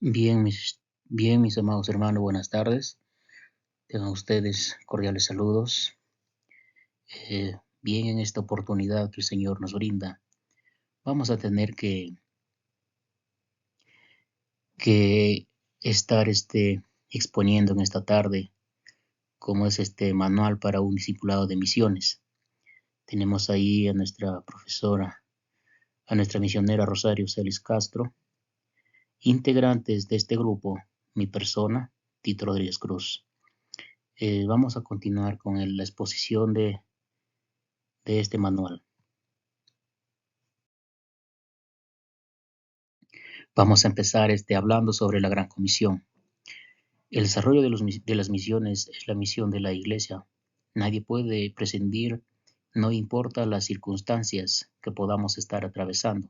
Bien, mis amados hermanos, buenas tardes. Tengan ustedes cordiales saludos. Bien, en esta oportunidad que el Señor nos brinda, vamos a tener que estar exponiendo en esta tarde cómo es este manual para un discipulado de misiones. Tenemos ahí a nuestra profesora, a nuestra misionera Rosario Celis Castro, integrantes de este grupo, mi persona, Tito Rodríguez Cruz. Vamos a continuar con la exposición de este manual. Vamos a empezar hablando sobre la Gran Comisión. El desarrollo de las misiones es la misión de la Iglesia. Nadie puede prescindir, no importa las circunstancias que podamos estar atravesando.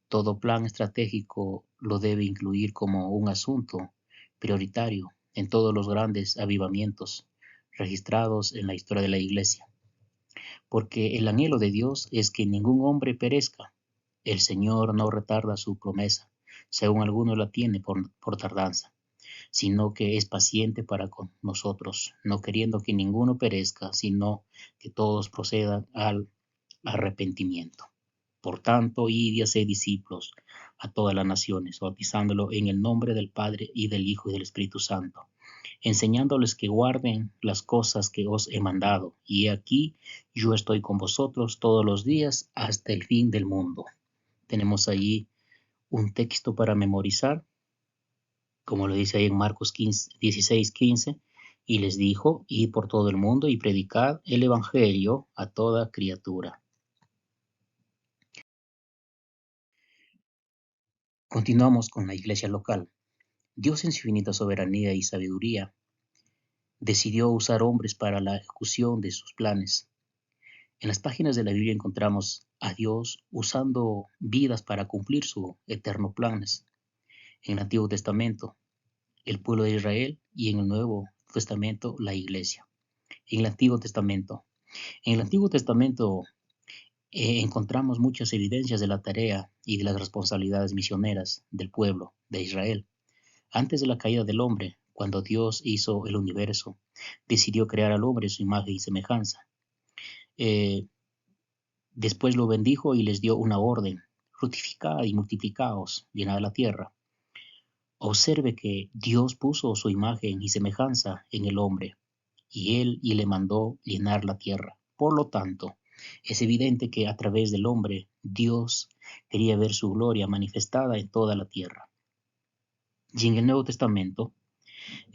Todo plan estratégico lo debe incluir como un asunto prioritario en todos los grandes avivamientos registrados en la historia de la Iglesia. Porque el anhelo de Dios es que ningún hombre perezca. El Señor no retarda su promesa, según algunos la tiene por tardanza, sino que es paciente para con nosotros, no queriendo que ninguno perezca, sino que todos procedan al arrepentimiento. Por tanto, id y haced discípulos a todas las naciones, bautizándolo en el nombre del Padre y del Hijo y del Espíritu Santo, enseñándoles que guarden las cosas que os he mandado. Y aquí yo estoy con vosotros todos los días hasta el fin del mundo. Tenemos allí un texto para memorizar, como lo dice ahí en Marcos 16:15, y les dijo, id por todo el mundo y predicad el evangelio a toda criatura. Continuamos con la iglesia local. Dios en su infinita soberanía y sabiduría decidió usar hombres para la ejecución de sus planes. En las páginas de la Biblia encontramos a Dios usando vidas para cumplir sus eternos planes. En el Antiguo Testamento, el pueblo de Israel, y en el Nuevo Testamento, la iglesia. En el Antiguo Testamento. Encontramos muchas evidencias de la tarea y de las responsabilidades misioneras del pueblo de Israel. Antes de la caída del hombre, cuando Dios hizo el universo, decidió crear al hombre a su imagen y semejanza. Después lo bendijo y les dio una orden: fructificad y multiplicaos, llenad la tierra. Observe que Dios puso su imagen y semejanza en el hombre, y le mandó llenar la tierra. Por lo tanto, es evidente que a través del hombre, Dios quería ver su gloria manifestada en toda la tierra. Y en el Nuevo Testamento,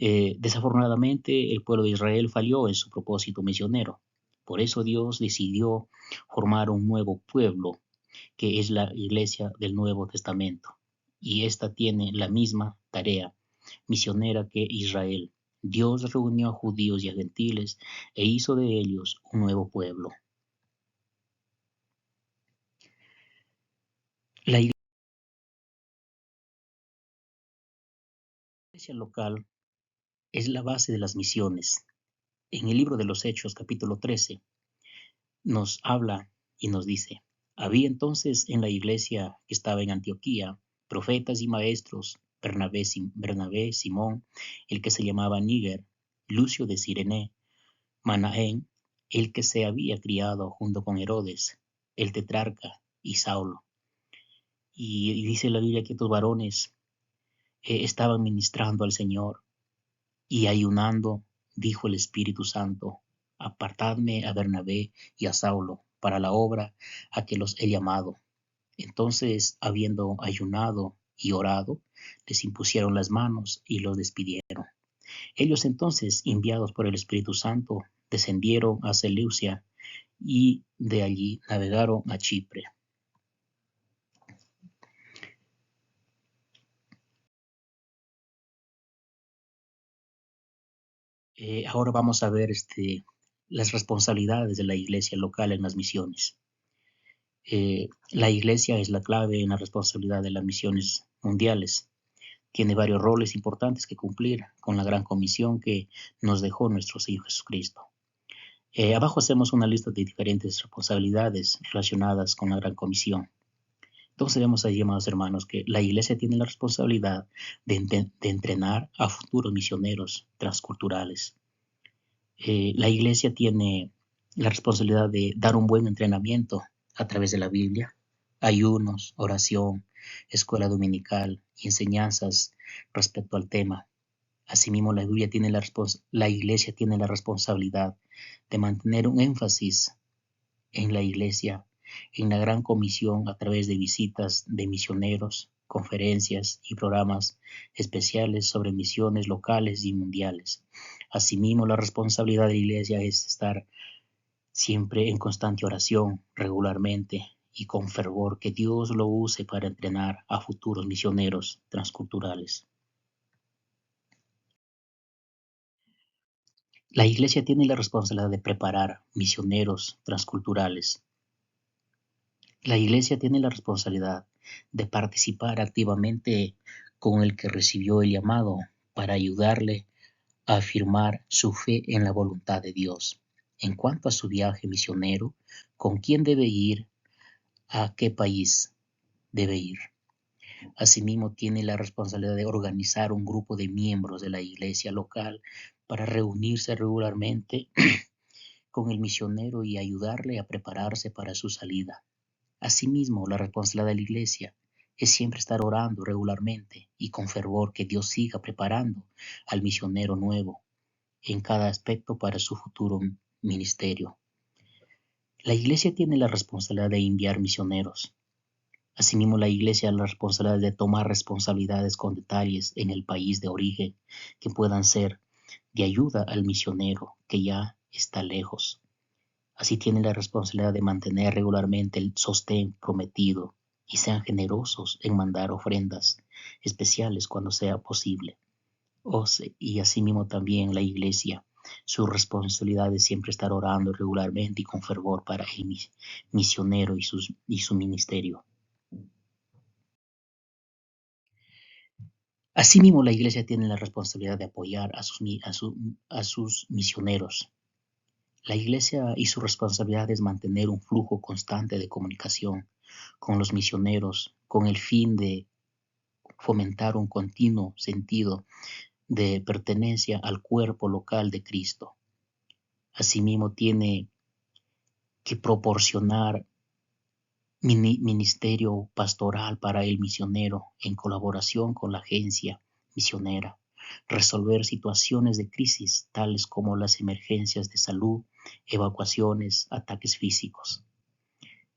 desafortunadamente, el pueblo de Israel falló en su propósito misionero. Por eso Dios decidió formar un nuevo pueblo, que es la iglesia del Nuevo Testamento. Y esta tiene la misma tarea misionera que Israel. Dios reunió a judíos y a gentiles e hizo de ellos un nuevo pueblo. La iglesia local es la base de las misiones. En el libro de los Hechos, capítulo 13, nos habla y nos dice: había entonces en la iglesia que estaba en Antioquía profetas y maestros, Bernabé, Simón, el que se llamaba Níger, Lucio de Cirene, Manaén, el que se había criado junto con Herodes, el tetrarca, y Saulo. Y dice la Biblia que estos varones estaban ministrando al Señor y ayunando. Dijo el Espíritu Santo: apartadme a Bernabé y a Saulo para la obra a que los he llamado. Entonces, habiendo ayunado y orado, les impusieron las manos y los despidieron. Ellos entonces, enviados por el Espíritu Santo, descendieron a Seleucia y de allí navegaron a Chipre. Ahora vamos a ver las responsabilidades de la iglesia local en las misiones. La iglesia es la clave en la responsabilidad de las misiones mundiales. Tiene varios roles importantes que cumplir con la gran comisión que nos dejó nuestro Señor Jesucristo. Abajo hacemos una lista de diferentes responsabilidades relacionadas con la gran comisión. Entonces vemos ahí, amados hermanos, que la iglesia tiene la responsabilidad de entrenar a futuros misioneros transculturales. La iglesia tiene la responsabilidad de dar un buen entrenamiento a través de la Biblia, ayunos, oración, escuela dominical y enseñanzas respecto al tema. Asimismo, la iglesia tiene la responsabilidad de mantener un énfasis en la iglesia, en la gran comisión a través de visitas de misioneros, conferencias y programas especiales sobre misiones locales y mundiales. Asimismo, la responsabilidad de la iglesia es estar siempre en constante oración, regularmente y con fervor, que Dios lo use para entrenar a futuros misioneros transculturales. La iglesia tiene la responsabilidad de preparar misioneros transculturales. La iglesia tiene la responsabilidad de participar activamente con el que recibió el llamado para ayudarle a afirmar su fe en la voluntad de Dios. En cuanto a su viaje misionero, con quién debe ir, a qué país debe ir. Asimismo, tiene la responsabilidad de organizar un grupo de miembros de la iglesia local para reunirse regularmente con el misionero y ayudarle a prepararse para su salida. Asimismo, la responsabilidad de la iglesia es siempre estar orando regularmente y con fervor que Dios siga preparando al misionero nuevo en cada aspecto para su futuro ministerio. La iglesia tiene la responsabilidad de enviar misioneros. Asimismo, la iglesia tiene la responsabilidad de tomar responsabilidades con detalles en el país de origen que puedan ser de ayuda al misionero que ya está lejos. Así tienen la responsabilidad de mantener regularmente el sostén prometido y sean generosos en mandar ofrendas especiales cuando sea posible. Y asimismo también la iglesia, su responsabilidad es siempre estar orando regularmente y con fervor para el misionero y su ministerio. Asimismo, la iglesia tiene la responsabilidad de apoyar a sus misioneros. La iglesia y su responsabilidad es mantener un flujo constante de comunicación con los misioneros con el fin de fomentar un continuo sentido de pertenencia al cuerpo local de Cristo. Asimismo, tiene que proporcionar ministerio pastoral para el misionero en colaboración con la agencia misionera, resolver situaciones de crisis tales como las emergencias de salud, evacuaciones, ataques físicos.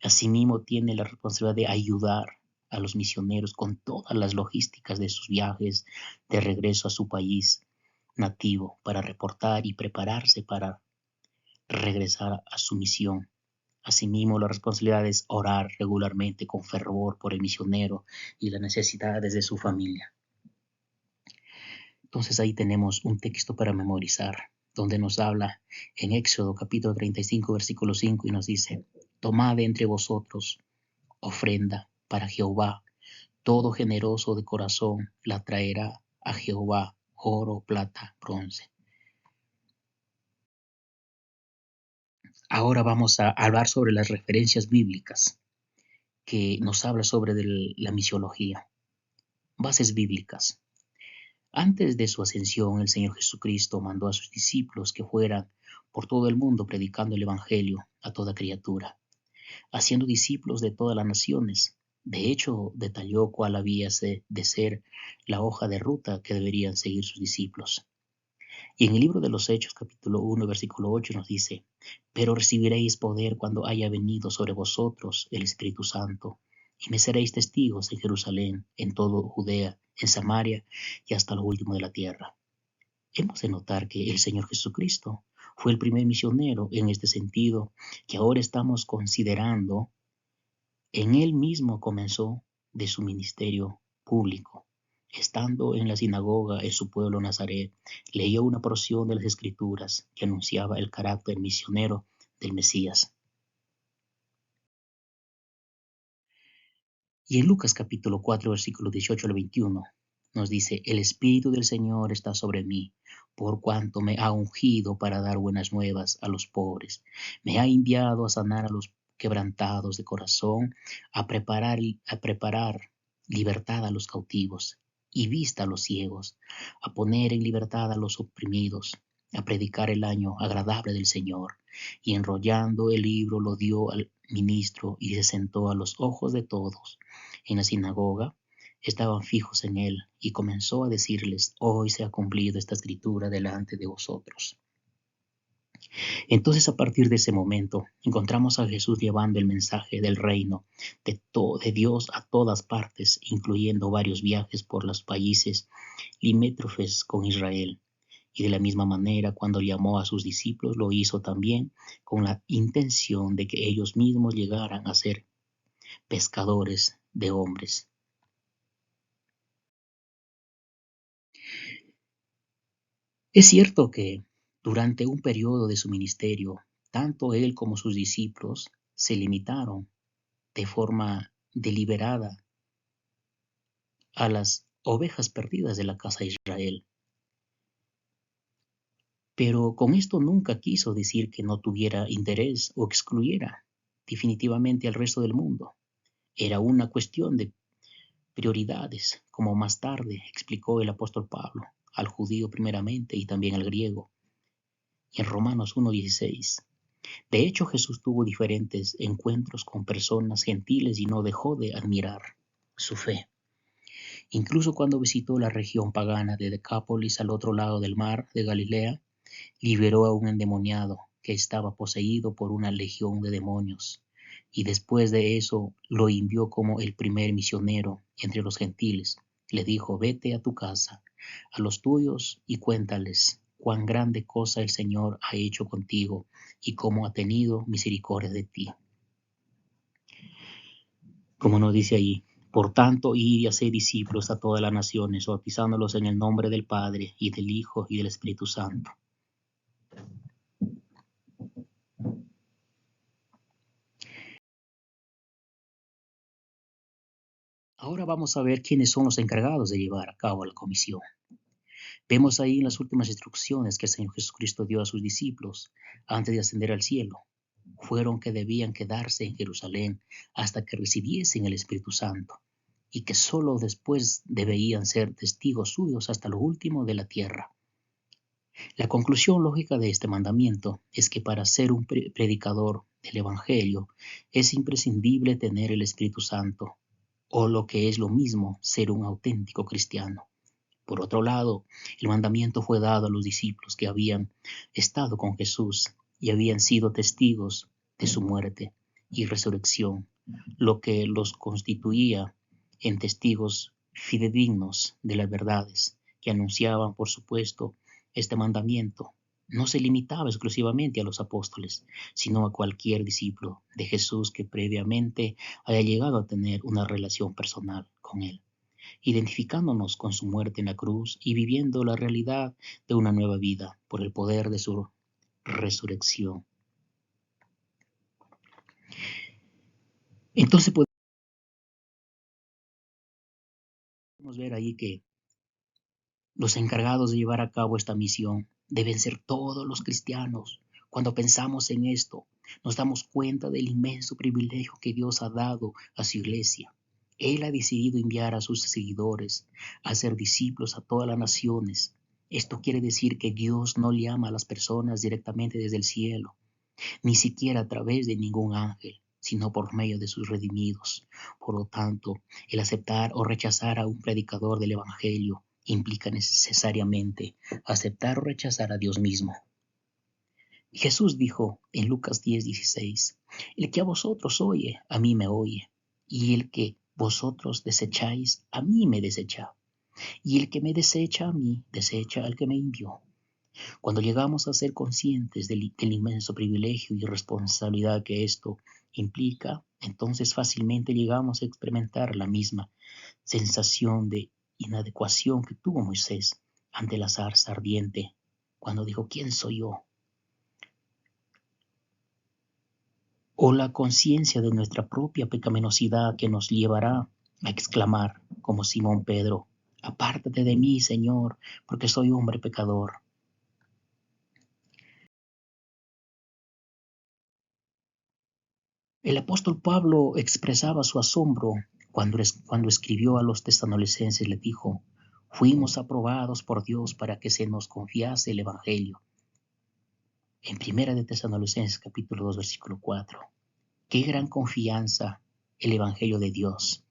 Asimismo, tiene la responsabilidad de ayudar a los misioneros con todas las logísticas de sus viajes de regreso a su país nativo para reportar y prepararse para regresar a su misión. Asimismo, la responsabilidad es orar regularmente con fervor por el misionero y las necesidades de su familia. Entonces ahí tenemos un texto para memorizar, donde nos habla en Éxodo capítulo 35, versículo 5, y nos dice: tomad entre vosotros ofrenda para Jehová, todo generoso de corazón la traerá a Jehová, oro, plata, bronce. Ahora vamos a hablar sobre las referencias bíblicas que nos habla sobre la misiología. Bases bíblicas. Antes de su ascensión, el Señor Jesucristo mandó a sus discípulos que fueran por todo el mundo predicando el Evangelio a toda criatura, haciendo discípulos de todas las naciones. De hecho, detalló cuál había de ser la hoja de ruta que deberían seguir sus discípulos. Y en el libro de los Hechos, capítulo 1, versículo 8, nos dice: pero recibiréis poder cuando haya venido sobre vosotros el Espíritu Santo, y me seréis testigos en Jerusalén, en todo Judea, en Samaria y hasta lo último de la tierra. Hemos de notar que el Señor Jesucristo fue el primer misionero en este sentido que ahora estamos considerando. En él mismo comenzó de su ministerio público. Estando en la sinagoga en su pueblo Nazaret, leyó una porción de las Escrituras que anunciaba el carácter misionero del Mesías. Y en Lucas capítulo 4, versículos 18 al 21, nos dice: el Espíritu del Señor está sobre mí, por cuanto me ha ungido para dar buenas nuevas a los pobres. Me ha enviado a sanar a los quebrantados de corazón, a preparar libertad a los cautivos y vista a los ciegos, a poner en libertad a los oprimidos, a predicar el año agradable del Señor. Y enrollando el libro lo dio al ministro y se sentó a los ojos de todos. En la sinagoga estaban fijos en él y comenzó a decirles: hoy se ha cumplido esta escritura delante de vosotros. Entonces, a partir de ese momento, encontramos a Jesús llevando el mensaje del reino de Dios a todas partes, incluyendo varios viajes por los países limítrofes con Israel. Y de la misma manera, cuando llamó a sus discípulos, lo hizo también con la intención de que ellos mismos llegaran a ser pescadores de hombres. Es cierto que durante un periodo de su ministerio, tanto él como sus discípulos se limitaron de forma deliberada a las ovejas perdidas de la casa de Israel. Pero con esto nunca quiso decir que no tuviera interés o excluyera definitivamente al resto del mundo. Era una cuestión de prioridades, como más tarde explicó el apóstol Pablo, al judío primeramente y también al griego, en Romanos 1:16. De hecho, Jesús tuvo diferentes encuentros con personas gentiles y no dejó de admirar su fe. Incluso cuando visitó la región pagana de Decápolis al otro lado del mar de Galilea, liberó a un endemoniado que estaba poseído por una legión de demonios, y después de eso lo envió como el primer misionero entre los gentiles. Le dijo: vete a tu casa, a los tuyos, y cuéntales cuán grande cosa el Señor ha hecho contigo y cómo ha tenido misericordia de ti. Como nos dice ahí: por tanto, id y haced discípulos a todas las naciones, bautizándolos en el nombre del Padre, y del Hijo, y del Espíritu Santo. Ahora vamos a ver quiénes son los encargados de llevar a cabo la comisión. Vemos ahí en las últimas instrucciones que el Señor Jesucristo dio a sus discípulos antes de ascender al cielo. Fueron que debían quedarse en Jerusalén hasta que recibiesen el Espíritu Santo, y que solo después debían ser testigos suyos hasta lo último de la tierra. La conclusión lógica de este mandamiento es que para ser un predicador del Evangelio es imprescindible tener el Espíritu Santo, o lo que es lo mismo, ser un auténtico cristiano. Por otro lado, el mandamiento fue dado a los discípulos que habían estado con Jesús y habían sido testigos de su muerte y resurrección, lo que los constituía en testigos fidedignos de las verdades que anunciaban. Por supuesto, este mandamiento no se limitaba exclusivamente a los apóstoles, sino a cualquier discípulo de Jesús que previamente haya llegado a tener una relación personal con él, identificándonos con su muerte en la cruz y viviendo la realidad de una nueva vida por el poder de su resurrección. Entonces podemos ver ahí que los encargados de llevar a cabo esta misión deben ser todos los cristianos. Cuando pensamos en esto, nos damos cuenta del inmenso privilegio que Dios ha dado a su iglesia. Él ha decidido enviar a sus seguidores a ser discípulos a todas las naciones. Esto quiere decir que Dios no llama a las personas directamente desde el cielo, ni siquiera a través de ningún ángel, sino por medio de sus redimidos. Por lo tanto, el aceptar o rechazar a un predicador del Evangelio implica necesariamente aceptar o rechazar a Dios mismo. Jesús dijo en Lucas 10:16: el que a vosotros oye, a mí me oye, y el que vosotros desecháis, a mí me desecha, y el que me desecha a mí, desecha al que me envió. Cuando llegamos a ser conscientes del inmenso privilegio y responsabilidad que esto implica, entonces fácilmente llegamos a experimentar la misma sensación de inadecuación que tuvo Moisés ante la zarza ardiente, cuando dijo: ¿quién soy yo? O la conciencia de nuestra propia pecaminosidad que nos llevará a exclamar, como Simón Pedro: apártate de mí, Señor, porque soy hombre pecador. El apóstol Pablo expresaba su asombro cuando escribió a los tesalonicenses, le dijo: fuimos aprobados por Dios para que se nos confiase el Evangelio. En Primera de Tesalonicenses capítulo 2 versículo 4. Qué gran confianza el Evangelio de Dios,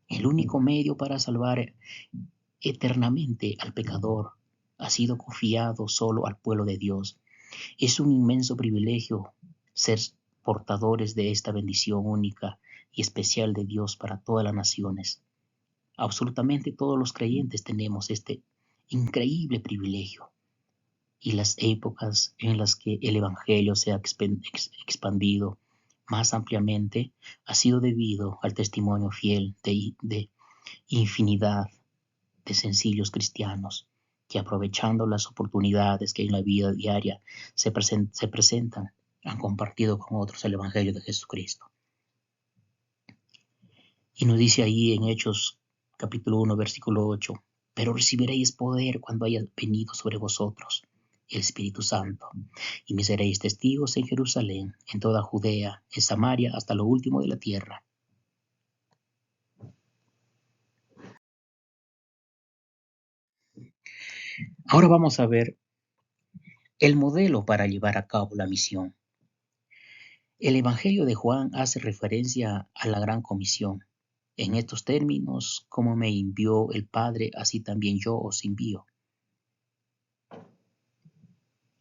el único medio para salvar eternamente al pecador, ha sido confiado solo al pueblo de Dios. Es un inmenso privilegio ser portadores de esta bendición única y especial de Dios para todas las naciones. Absolutamente todos los creyentes tenemos este increíble privilegio, y las épocas en las que el Evangelio se ha expandido más ampliamente ha sido debido al testimonio fiel de infinidad de sencillos cristianos que, aprovechando las oportunidades que en la vida diaria se presentan, han compartido con otros el Evangelio de Jesucristo. Y nos dice ahí en Hechos capítulo 1 versículo 8: pero recibiréis poder cuando haya venido sobre vosotros el Espíritu Santo, y me seréis testigos en Jerusalén, en toda Judea, en Samaria, hasta lo último de la tierra. Ahora vamos a ver el modelo para llevar a cabo la misión. El Evangelio de Juan hace referencia a la Gran Comisión. En estos términos: como me envió el Padre, así también yo os envío.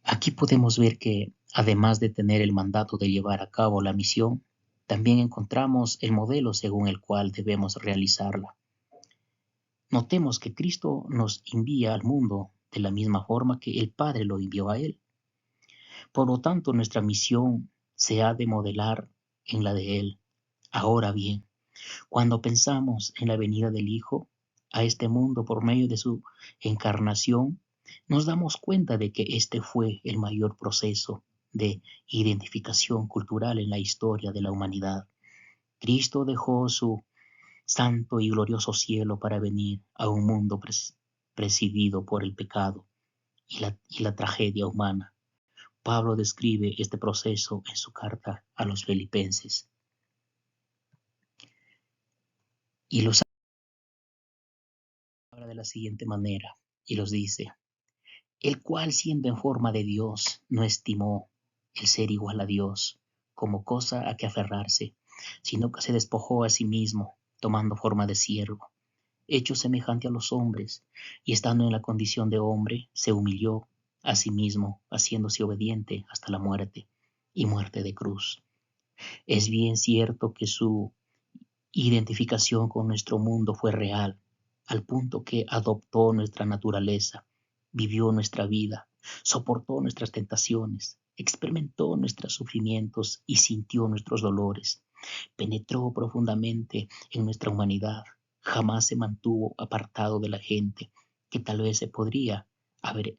Aquí podemos ver que, además de tener el mandato de llevar a cabo la misión, también encontramos el modelo según el cual debemos realizarla. Notemos que Cristo nos envía al mundo de la misma forma que el Padre lo envió a Él. Por lo tanto, nuestra misión se ha de modelar en la de Él. Ahora bien, cuando pensamos en la venida del Hijo a este mundo por medio de su encarnación, nos damos cuenta de que este fue el mayor proceso de identificación cultural en la historia de la humanidad. Cristo dejó su santo y glorioso cielo para venir a un mundo presidido por el pecado y la tragedia humana. Pablo describe este proceso en su carta a los Filipenses y los habla de la siguiente manera, y los dice: el cual, siendo en forma de Dios, no estimó el ser igual a Dios como cosa a que aferrarse, sino que se despojó a sí mismo, tomando forma de siervo, hecho semejante a los hombres, y estando en la condición de hombre, se humilló a sí mismo, haciéndose obediente hasta la muerte, y muerte de cruz. Es bien cierto que su identificación con nuestro mundo fue real, al punto que adoptó nuestra naturaleza, vivió nuestra vida, soportó nuestras tentaciones, experimentó nuestros sufrimientos y sintió nuestros dolores. Penetró profundamente en nuestra humanidad. Jamás se mantuvo apartado de la gente, que tal vez se podría haber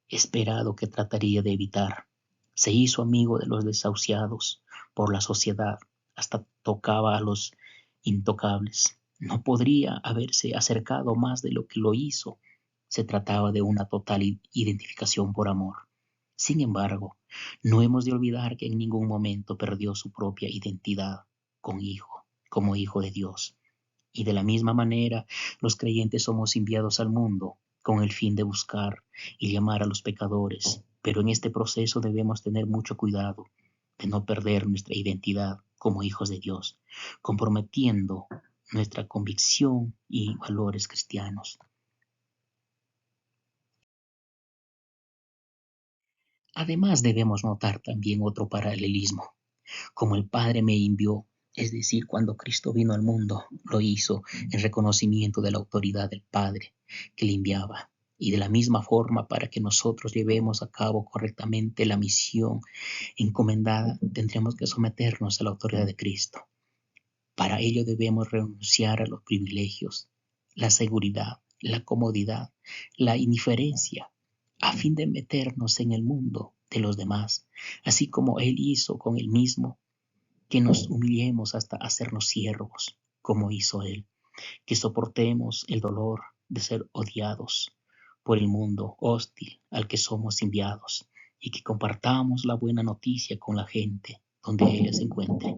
esperado que trataría de evitar. Se hizo amigo de los desahuciados por la sociedad, hasta tocaba a los intocables. No podría haberse acercado más de lo que lo hizo. Se trataba de una total identificación por amor. Sin embargo, no hemos de olvidar que en ningún momento perdió su propia identidad como hijo de Dios. Y de la misma manera, los creyentes somos enviados al mundo con el fin de buscar y llamar a los pecadores. Pero en este proceso debemos tener mucho cuidado de no perder nuestra identidad como hijos de Dios, comprometiendo nuestra convicción y valores cristianos. Además, debemos notar también otro paralelismo. Como el Padre me envió, es decir, cuando Cristo vino al mundo, lo hizo en reconocimiento de la autoridad del Padre que le enviaba. Y de la misma forma, para que nosotros llevemos a cabo correctamente la misión encomendada, tendremos que someternos a la autoridad de Cristo. Para ello debemos renunciar a los privilegios, la seguridad, la comodidad, la indiferencia, a fin de meternos en el mundo de los demás, así como Él hizo con Él mismo, que nos humillemos hasta hacernos siervos, como hizo Él, que soportemos el dolor de ser odiados por el mundo hostil al que somos enviados, y que compartamos la buena noticia con la gente donde ella se encuentre.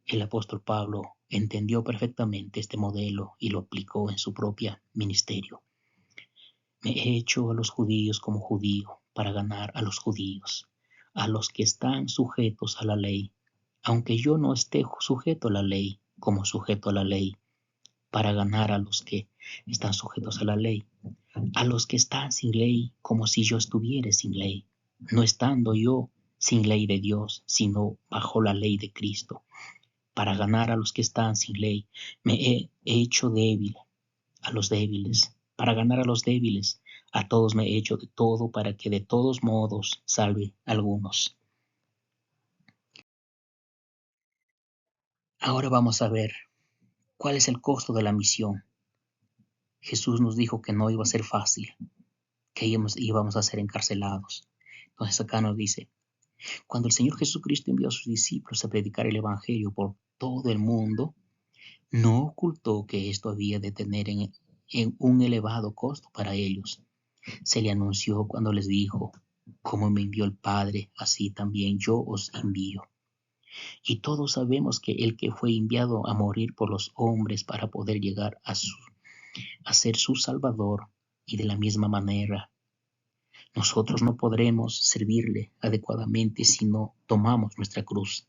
El apóstol Pablo entendió perfectamente este modelo y lo aplicó en su propio ministerio. Me he hecho a los judíos como judío para ganar a los judíos, a los que están sujetos a la ley, aunque yo no esté sujeto a la ley como sujeto a la ley, para ganar a los que están sujetos a la ley, a los que están sin ley como si yo estuviera sin ley, no estando yo sin ley de Dios, sino bajo la ley de Cristo. Para ganar a los que están sin ley, me he hecho débil a los débiles. Para ganar a los débiles, a todos me he hecho de todo para que de todos modos salve a algunos. Ahora vamos a ver cuál es el costo de la misión. Jesús nos dijo que no iba a ser fácil, que íbamos a ser encarcelados. Entonces acá nos dice, cuando el Señor Jesucristo envió a sus discípulos a predicar el Evangelio por todo el mundo, no ocultó que esto había de tener en un elevado costo para ellos. Se le anunció cuando les dijo, como me envió el Padre, así también yo os envío. Y todos sabemos que el que fue enviado a morir por los hombres para poder llegar a ser su Salvador, y de la misma manera, nosotros no podremos servirle adecuadamente si no tomamos nuestra cruz.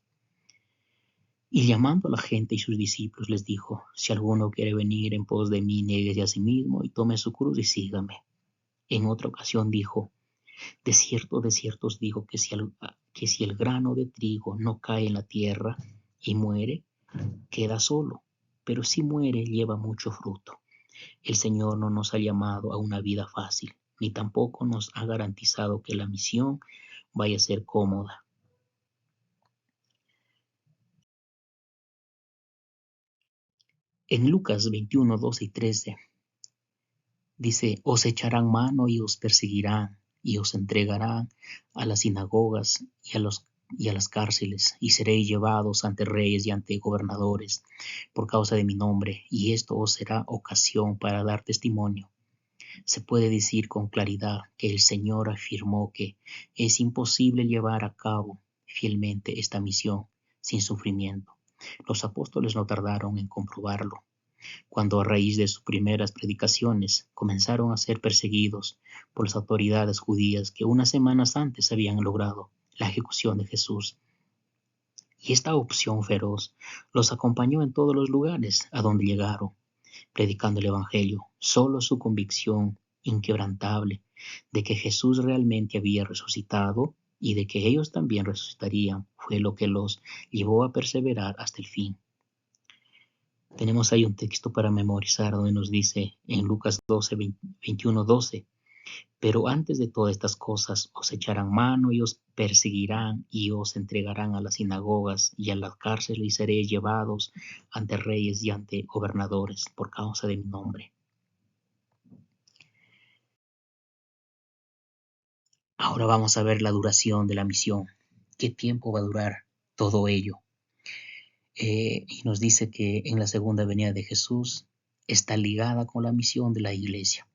Y llamando a la gente y sus discípulos les dijo, si alguno quiere venir en pos de mí, néguese a sí mismo y tome su cruz y sígame. En otra ocasión dijo, de cierto os digo que si el grano de trigo no cae en la tierra y muere, queda solo, pero si muere lleva mucho fruto. El Señor no nos ha llamado a una vida fácil, ni tampoco nos ha garantizado que la misión vaya a ser cómoda. En Lucas 21, 12 y 13 dice, os echarán mano y os perseguirán y os entregarán a las sinagogas y a las cárceles, y seréis llevados ante reyes y ante gobernadores por causa de mi nombre, y esto os será ocasión para dar testimonio. Se puede decir con claridad que el Señor afirmó que es imposible llevar a cabo fielmente esta misión sin sufrimiento. Los apóstoles no tardaron en comprobarlo cuando a raíz de sus primeras predicaciones comenzaron a ser perseguidos por las autoridades judías que unas semanas antes habían logrado la ejecución de Jesús. Y esta opción feroz los acompañó en todos los lugares a donde llegaron, predicando el Evangelio. Solo su convicción inquebrantable de que Jesús realmente había resucitado y de que ellos también resucitarían fue lo que los llevó a perseverar hasta el fin. Tenemos ahí un texto para memorizar donde nos dice en Lucas 12, 21, 12, pero antes de todas estas cosas os echarán mano y os perseguirán y os entregarán a las sinagogas y a las cárceles y seréis llevados ante reyes y ante gobernadores por causa de mi nombre. Ahora vamos a ver la duración de la misión. ¿Qué tiempo va a durar todo ello? Y nos dice que en la segunda venida de Jesús está ligada con la misión de la iglesia.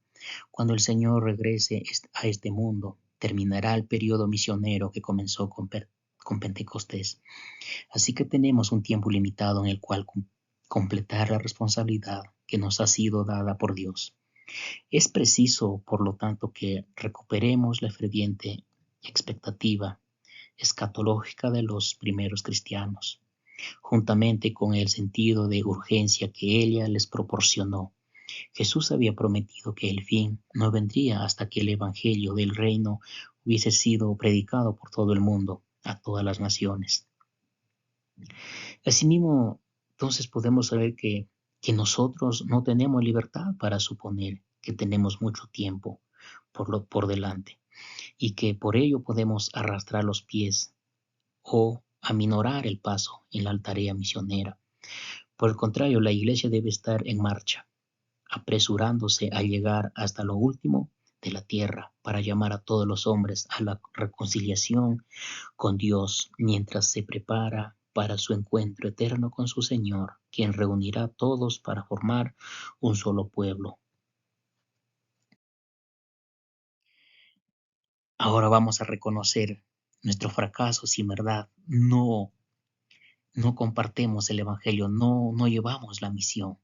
Cuando el Señor regrese a este mundo, terminará el periodo misionero que comenzó con Pentecostés. Así que tenemos un tiempo limitado en el cual completar la responsabilidad que nos ha sido dada por Dios. Es preciso, por lo tanto, que recuperemos la ferviente expectativa escatológica de los primeros cristianos, juntamente con el sentido de urgencia que ella les proporcionó. Jesús había prometido que el fin no vendría hasta que el Evangelio del reino hubiese sido predicado por todo el mundo, a todas las naciones. Asimismo, entonces podemos saber que nosotros no tenemos libertad para suponer que tenemos mucho tiempo por delante y que por ello podemos arrastrar los pies o aminorar el paso en la tarea misionera. Por el contrario, la iglesia debe estar en marcha, apresurándose a llegar hasta lo último de la tierra para llamar a todos los hombres a la reconciliación con Dios mientras se prepara para su encuentro eterno con su Señor, quien reunirá a todos para formar un solo pueblo. Ahora vamos a reconocer nuestro fracaso si en verdad no no compartimos el Evangelio, no llevamos la misión.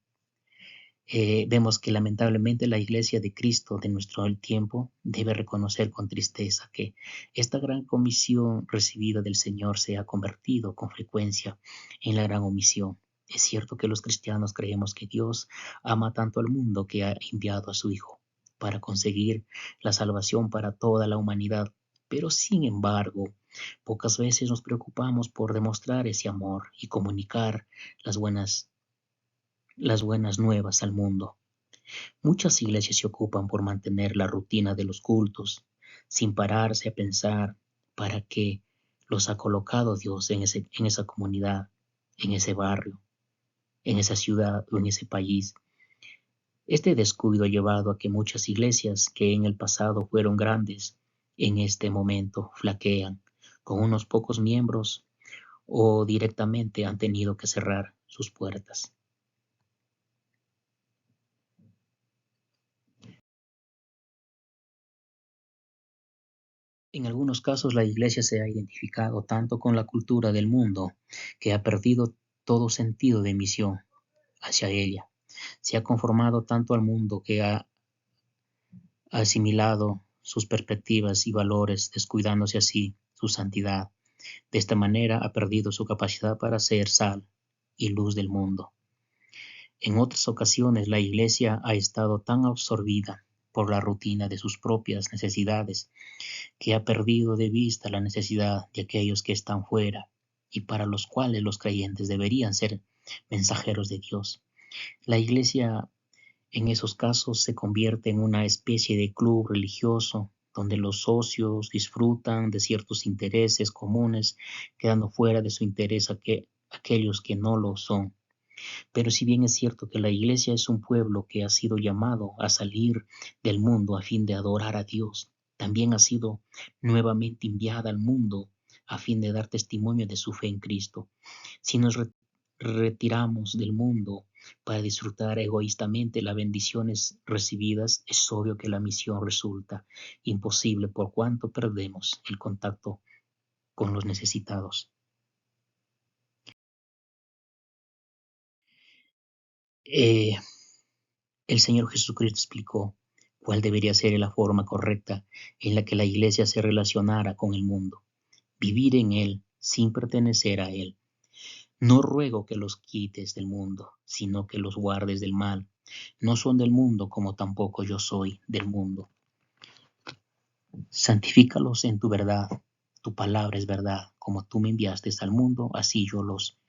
Vemos que lamentablemente la Iglesia de Cristo de nuestro tiempo debe reconocer con tristeza que esta gran comisión recibida del Señor se ha convertido con frecuencia en la gran omisión. Es cierto que los cristianos creemos que Dios ama tanto al mundo que ha enviado a su Hijo para conseguir la salvación para toda la humanidad, pero sin embargo, pocas veces nos preocupamos por demostrar ese amor y comunicar las buenas nuevas al mundo. Muchas iglesias se ocupan por mantener la rutina de los cultos, sin pararse a pensar para qué los ha colocado Dios en esa comunidad, en ese barrio, en esa ciudad o en ese país. Este descuido ha llevado a que muchas iglesias que en el pasado fueron grandes, en este momento flaquean, con unos pocos miembros o directamente han tenido que cerrar sus puertas. En algunos casos la Iglesia se ha identificado tanto con la cultura del mundo que ha perdido todo sentido de misión hacia ella. Se ha conformado tanto al mundo que ha asimilado sus perspectivas y valores, descuidándose así su santidad. De esta manera ha perdido su capacidad para ser sal y luz del mundo. En otras ocasiones la Iglesia ha estado tan absorbida por la rutina de sus propias necesidades que ha perdido de vista la necesidad de aquellos que están fuera y para los cuales los creyentes deberían ser mensajeros de Dios. La Iglesia en esos casos se convierte en una especie de club religioso donde los socios disfrutan de ciertos intereses comunes, quedando fuera de su interés aquellos que no lo son. Pero si bien es cierto que la Iglesia es un pueblo que ha sido llamado a salir del mundo a fin de adorar a Dios, también ha sido nuevamente enviada al mundo a fin de dar testimonio de su fe en Cristo. Si nos retiramos del mundo para disfrutar egoístamente las bendiciones recibidas, es obvio que la misión resulta imposible por cuanto perdemos el contacto con los necesitados. Eh, El Señor Jesucristo explicó cuál debería ser la forma correcta en la que la Iglesia se relacionara con el mundo: vivir en Él sin pertenecer a Él. No ruego que los quites del mundo, sino que los guardes del mal. No son del mundo como tampoco yo soy del mundo. Santifícalos en tu verdad. Tu palabra es verdad. Como tú me enviaste al mundo, así yo los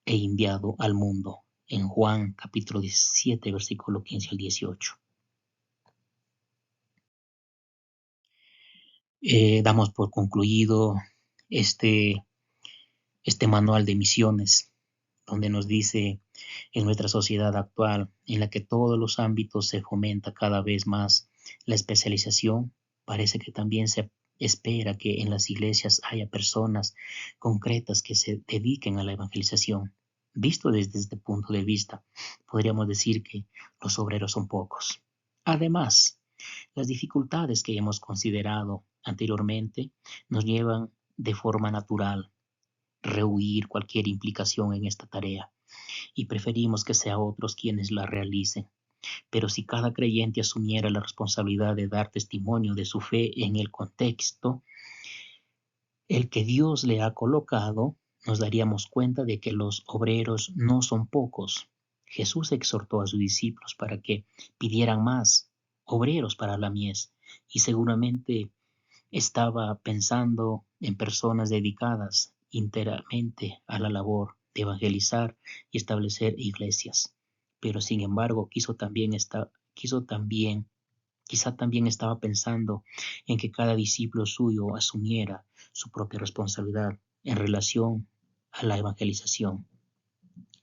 he enviado al mundo. En Juan capítulo 17, versículo 15 al 18. Damos por concluido este, este manual de misiones, donde nos dice en nuestra sociedad actual, en la que todos los ámbitos se fomenta cada vez más la especialización, parece que también se espera que en las iglesias haya personas concretas que se dediquen a la evangelización. Visto desde este punto de vista, podríamos decir que los obreros son pocos. Además, las dificultades que hemos considerado anteriormente nos llevan de forma natural a rehuir cualquier implicación en esta tarea y preferimos que sea otros quienes la realicen. Pero si cada creyente asumiera la responsabilidad de dar testimonio de su fe en el contexto el que Dios le ha colocado, nos daríamos cuenta de que los obreros no son pocos. Jesús exhortó a sus discípulos para que pidieran más obreros para la mies y seguramente estaba pensando en personas dedicadas íntegramente a la labor de evangelizar y establecer iglesias. Pero sin embargo, quizá también estaba pensando en que cada discípulo suyo asumiera su propia responsabilidad en relación a la evangelización.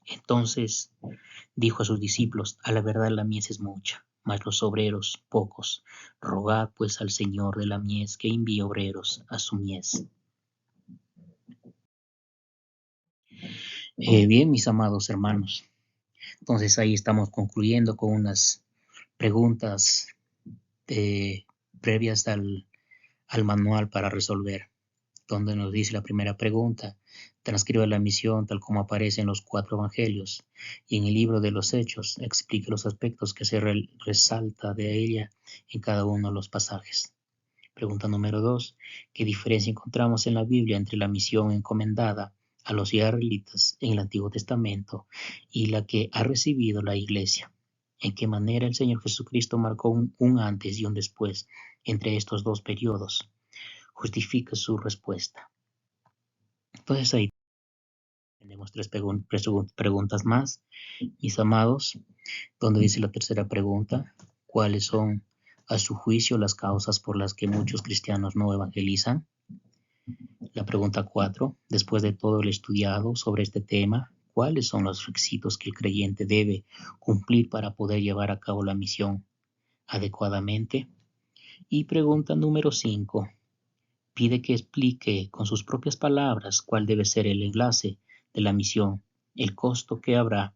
Entonces dijo a sus discípulos: a la verdad la mies es mucha, mas los obreros pocos. Rogad pues al Señor de la mies que envíe obreros a su mies. Bien, mis amados hermanos, entonces ahí estamos concluyendo con unas preguntas eh, previas al manual para resolver, donde nos dice la primera pregunta: Transcribe la misión tal como aparece en los 4 evangelios y en el libro de los Hechos explica los aspectos que se resalta de ella en cada uno de los pasajes. Pregunta número 2. ¿Qué diferencia encontramos en la Biblia entre la misión encomendada a los israelitas en el Antiguo Testamento y la que ha recibido la Iglesia? ¿En qué manera el Señor Jesucristo marcó un antes y un después entre estos dos periodos? Justifica su respuesta. Entonces ahí tenemos 3 preguntas más, mis amados, donde dice la tercera pregunta: ¿cuáles son, a su juicio, las causas por las que muchos cristianos no evangelizan? La pregunta 4, después de todo el estudiado sobre este tema, ¿cuáles son los requisitos que el creyente debe cumplir para poder llevar a cabo la misión adecuadamente? Y pregunta número 5, pide que explique con sus propias palabras cuál debe ser el enlace de la misión, el costo que habrá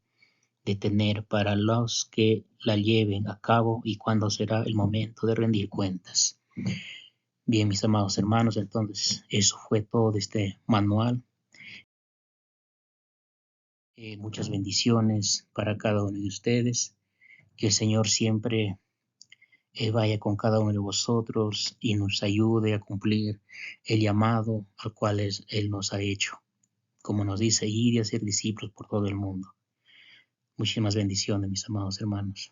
de tener para los que la lleven a cabo y cuándo será el momento de rendir cuentas. Bien, mis amados hermanos, entonces eso fue todo de este manual. Muchas bendiciones para cada uno de ustedes. Que el Señor siempre vaya con cada uno de vosotros y nos ayude a cumplir el llamado al cual Él nos ha hecho. Como nos dice, ir y hacer discípulos por todo el mundo. Muchísimas bendiciones, mis amados hermanos.